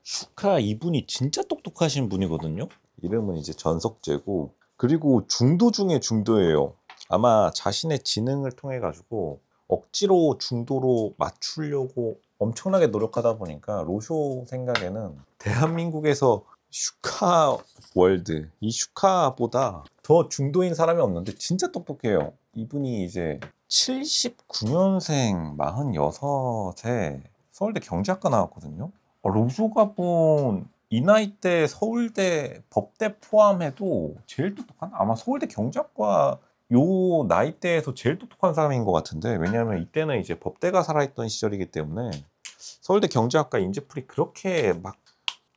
슈카 이분이 진짜 똑똑하신 분이거든요. 이름은 이제 전석재고, 그리고 중도 중에 중도예요. 아마 자신의 지능을 통해 가지고 억지로 중도로 맞추려고 엄청나게 노력하다 보니까 로쇼 생각에는 대한민국에서 슈카 월드, 이 슈카보다 더 중도인 사람이 없는데 진짜 똑똑해요. 이분이 이제 79년생 46에 서울대 경제학과 나왔거든요. 로쇼가 본 이 나이 때 서울대 법대 포함해도 제일 똑똑한? 아마 서울대 경제학과 요 나이대에서 제일 똑똑한 사람인 것 같은데, 왜냐하면 이때는 이제 법대가 살아있던 시절이기 때문에 서울대 경제학과 인재풀이 그렇게 막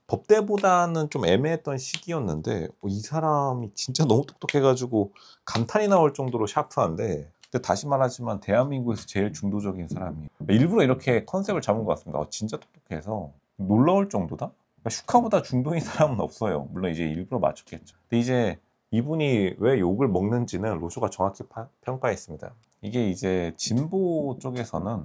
법대보다는 좀 애매했던 시기였는데, 이 사람이 진짜 너무 똑똑해가지고 감탄이 나올 정도로 샤프한데, 근데 다시 말하지만 대한민국에서 제일 중도적인 사람이에요. 일부러 이렇게 컨셉을 잡은 것 같습니다. 진짜 똑똑해서 놀라울 정도다? 그러니까 슈카보다 중도인 사람은 없어요. 물론 이제 일부러 맞췄겠죠. 근데 이제 이분이 왜 욕을 먹는지는 로쇼가 정확히 평가했습니다. 이게 이제 진보 쪽에서는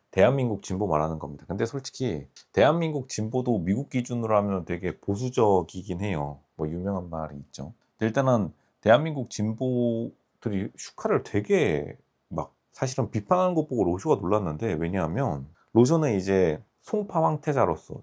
대한민국 진보 말하는 겁니다. 근데 솔직히 대한민국 진보도 미국 기준으로 하면 되게 보수적이긴 해요. 뭐 유명한 말이 있죠. 일단은 대한민국 진보들이 슈카를 되게 막 사실은 비판하는 것 보고 로쇼가 놀랐는데, 왜냐하면 로쇼는 이제 송파 황태자로서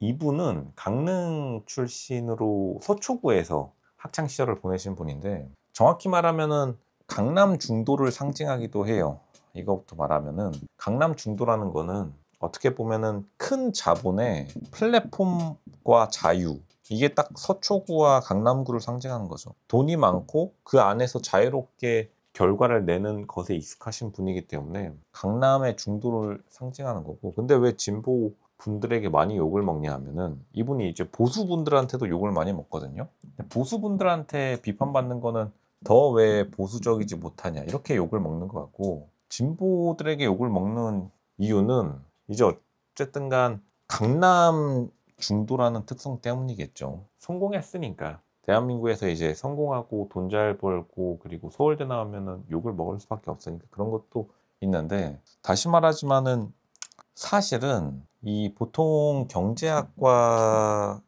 이분은 강릉 출신으로 서초구에서 학창 시절을 보내신 분인데, 정확히 말하면은 강남 중도를 상징하기도 해요. 이거부터 말하면은 강남 중도라는 거는 어떻게 보면은 큰 자본의 플랫폼과 자유, 이게 딱 서초구와 강남구를 상징하는 거죠. 돈이 많고 그 안에서 자유롭게 결과를 내는 것에 익숙하신 분이기 때문에 강남의 중도를 상징하는 거고, 근데 왜 진보 분들에게 많이 욕을 먹냐 하면은 이분이 이제 보수분들한테도 욕을 많이 먹거든요. 보수분들한테 비판받는 거는 더 왜 보수적이지 못하냐 이렇게 욕을 먹는 것 같고, 진보들에게 욕을 먹는 이유는 이제 어쨌든 간 강남 중도라는 특성 때문이겠죠. 성공했으니까. 대한민국에서 이제 성공하고 돈 잘 벌고 그리고 서울대 나오면은 욕을 먹을 수밖에 없으니까 그런 것도 있는데, 다시 말하지만은 사실은 이 보통 경제학과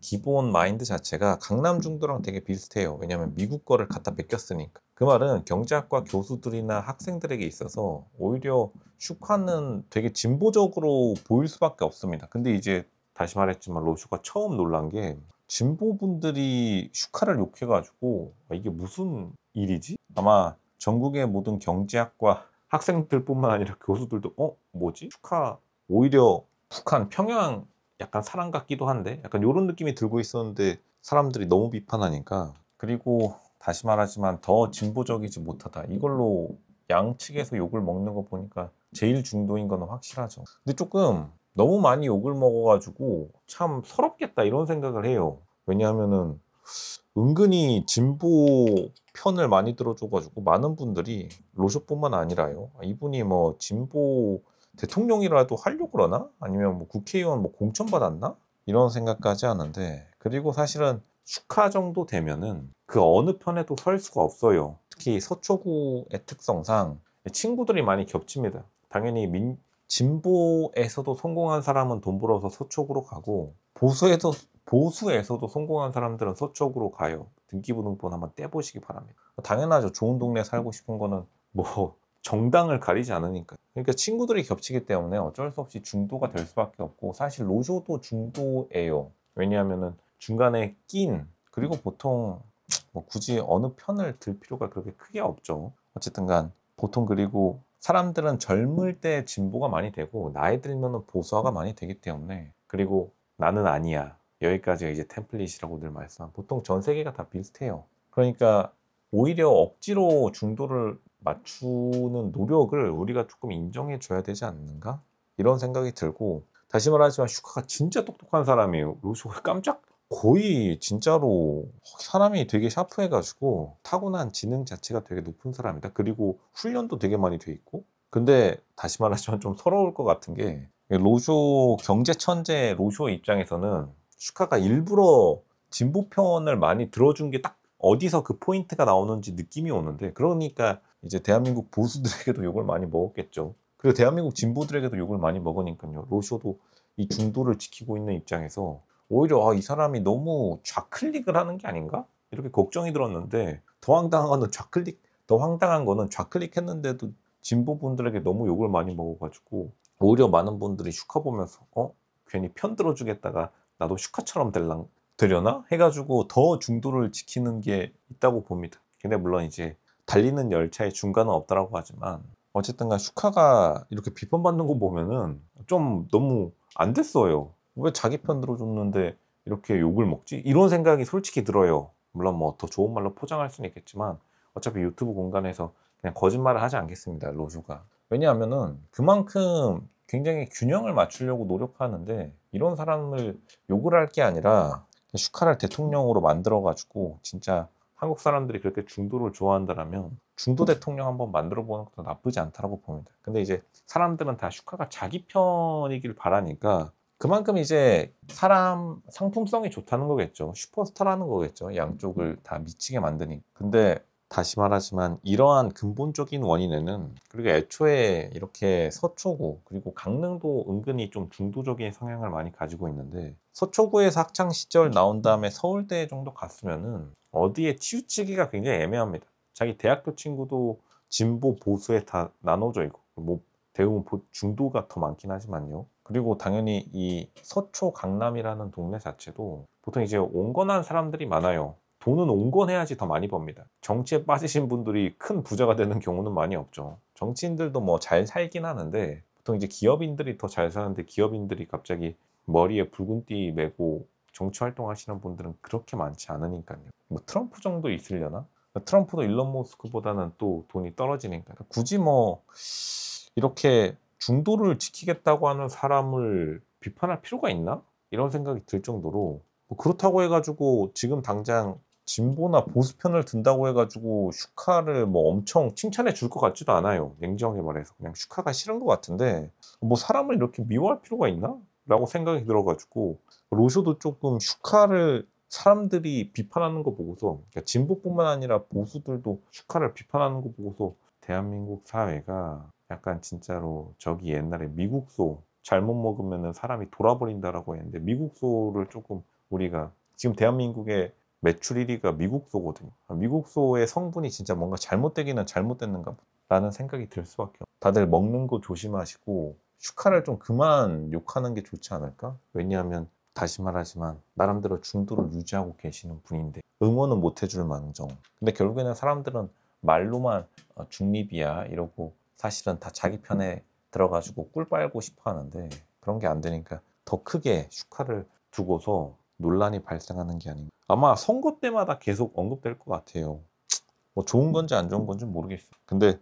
기본 마인드 자체가 강남 중도랑 되게 비슷해요. 왜냐하면 미국 거를 갖다 베꼈으니까. 그 말은 경제학과 교수들이나 학생들에게 있어서 오히려 슈카는 되게 진보적으로 보일 수밖에 없습니다. 근데 이제 다시 말했지만 로슈가 처음 놀란 게 진보분들이 슈카를 욕해가지고 이게 무슨 일이지? 아마 전국의 모든 경제학과 학생들뿐만 아니라 교수들도 뭐지? 슈카 오히려 북한 평양 약간 사람 같기도 한데 약간 이런 느낌이 들고 있었는데 사람들이 너무 비판하니까, 그리고 다시 말하지만 더 진보적이지 못하다 이걸로 양측에서 욕을 먹는 거 보니까 제일 중도인 거는 확실하죠. 근데 조금 너무 많이 욕을 먹어가지고 참 서럽겠다 이런 생각을 해요. 왜냐하면은 은근히 진보 편을 많이 들어줘가지고 많은 분들이 로쇼뿐만 아니라요, 이분이 뭐 진보 대통령이라도 하려고 그러나? 아니면 뭐 국회의원 뭐 공천 받았나? 이런 생각까지 하는데, 그리고 사실은 슈카 정도 되면은 그 어느 편에도 설 수가 없어요. 특히 서초구의 특성상 친구들이 많이 겹칩니다. 당연히 진보에서도 성공한 사람은 돈 벌어서 서초구로 가고, 보수에서도 성공한 사람들은 서쪽으로 가요. 등기부등본 한번 떼보시기 바랍니다. 당연하죠. 좋은 동네 살고 싶은 거는 뭐 정당을 가리지 않으니까. 그러니까 친구들이 겹치기 때문에 어쩔 수 없이 중도가 될 수밖에 없고, 사실 로쇼도 중도예요. 왜냐하면은 중간에 그리고 보통 뭐 굳이 어느 편을 들 필요가 그렇게 크게 없죠. 어쨌든 간 보통, 그리고 사람들은 젊을 때 진보가 많이 되고 나이 들면은 보수화가 많이 되기 때문에, 그리고 나는 아니야, 여기까지가 이제 템플릿이라고 늘 말씀한, 보통 전 세계가 다 비슷해요. 그러니까 오히려 억지로 중도를 맞추는 노력을 우리가 조금 인정해 줘야 되지 않는가? 이런 생각이 들고, 다시 말하지만 슈카가 진짜 똑똑한 사람이에요. 로쇼가 깜짝, 거의 진짜로 사람이 되게 샤프해가지고 타고난 지능 자체가 되게 높은 사람이다. 그리고 훈련도 되게 많이 돼 있고. 근데 다시 말하지만 좀 서러울 것 같은 게, 로쇼 경제 천재 로쇼 입장에서는 슈카가 일부러 진보편을 많이 들어준 게 딱 어디서 그 포인트가 나오는지 느낌이 오는데, 그러니까 이제 대한민국 보수들에게도 욕을 많이 먹었겠죠. 그리고 대한민국 진보들에게도 욕을 많이 먹으니까요. 로쇼도 이 중도를 지키고 있는 입장에서 오히려 이 사람이 너무 좌클릭을 하는 게 아닌가? 이렇게 걱정이 들었는데 더 황당한 거는 좌클릭했는데도 진보분들에게 너무 욕을 많이 먹어가지고 오히려 많은 분들이 슈카 보면서 괜히 편 들어주겠다가 나도 슈카처럼 되려나? 해가지고 더 중도를 지키는 게 있다고 봅니다. 근데 물론 이제 달리는 열차의 중간은 없다라고 하지만 어쨌든 간 슈카가 이렇게 비판받는 거 보면은 좀 너무 안 됐어요. 왜 자기 편 들어줬는데 이렇게 욕을 먹지? 이런 생각이 솔직히 들어요. 물론 뭐 더 좋은 말로 포장할 수는 있겠지만 어차피 유튜브 공간에서 그냥 거짓말을 하지 않겠습니다, 로즈가. 왜냐하면은 그만큼 굉장히 균형을 맞추려고 노력하는데 이런 사람을 욕을 할 게 아니라 슈카를 대통령으로 만들어가지고 진짜 한국 사람들이 그렇게 중도를 좋아한다라면 중도 대통령 한번 만들어 보는 것도 나쁘지 않다라고 봅니다. 근데 이제 사람들은 다 슈카가 자기 편이길 바라니까 그만큼 이제 사람 상품성이 좋다는 거겠죠. 슈퍼스타라는 거겠죠. 양쪽을 다 미치게 만드니. 근데 다시 말하지만 이러한 근본적인 원인에는 그리고 애초에 이렇게 서초구 그리고 강릉도 은근히 좀 중도적인 성향을 많이 가지고 있는데 서초구에서 학창 시절 나온 다음에 서울대 정도 갔으면은 어디에 치우치기가 굉장히 애매합니다. 자기 대학교 친구도 진보 보수에 다 나눠져 있고 뭐 대부분 중도가 더 많긴 하지만요. 그리고 당연히 이 서초 강남이라는 동네 자체도 보통 이제 온건한 사람들이 많아요. 돈은 온건해야지 더 많이 법니다. 정치에 빠지신 분들이 큰 부자가 되는 경우는 많이 없죠. 정치인들도 뭐 잘 살긴 하는데 보통 이제 기업인들이 더 잘 사는데 기업인들이 갑자기 머리에 붉은 띠 메고 정치 활동하시는 분들은 그렇게 많지 않으니까요. 뭐 트럼프 정도 있으려나? 트럼프도 일론 머스크보다는 또 돈이 떨어지니까 굳이 뭐 이렇게 중도를 지키겠다고 하는 사람을 비판할 필요가 있나? 이런 생각이 들 정도로 뭐 그렇다고 해가지고 지금 당장 진보나 보수 편을 든다고 해가지고 슈카를 뭐 엄청 칭찬해 줄 것 같지도 않아요. 냉정하게 말해서 그냥 슈카가 싫은 것 같은데 뭐 사람을 이렇게 미워할 필요가 있나? 라고 생각이 들어가지고 로쇼도 조금 슈카를 사람들이 비판하는 거 보고서 그러니까 진보뿐만 아니라 보수들도 슈카를 비판하는 거 보고서 대한민국 사회가 약간 진짜로 저기 옛날에 미국소 잘못 먹으면 사람이 돌아버린다라고 했는데 미국소를 조금 우리가 지금 대한민국의 매출 1위가 미국소거든요. 미국소의 성분이 진짜 뭔가 잘못되기는 잘못됐는가 라는 생각이 들 수밖에 없어요. 다들 먹는 거 조심하시고 슈카를 좀 그만 욕하는 게 좋지 않을까? 왜냐하면 다시 말하지만 나름대로 중도를 유지하고 계시는 분인데 응원은 못 해줄 망정. 근데 결국에는 사람들은 말로만 중립이야 이러고 사실은 다 자기 편에 들어가지고 꿀 빨고 싶어 하는데 그런 게 안 되니까 더 크게 슈카를 두고서 논란이 발생하는 게 아닌가. 아마 선거 때마다 계속 언급될 것 같아요. 뭐 좋은 건지 안 좋은 건지 모르겠어요. 근데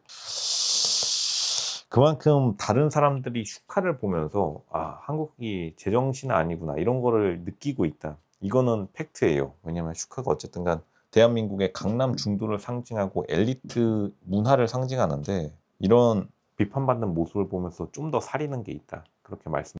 그만큼 다른 사람들이 슈카를 보면서 한국이 제정신 아니구나 이런 거를 느끼고 있다. 이거는 팩트예요. 왜냐면 슈카가 어쨌든 간 대한민국의 강남 중도를 상징하고 엘리트 문화를 상징하는데 이런 비판받는 모습을 보면서 좀 더 사리는 게 있다. 그렇게 말씀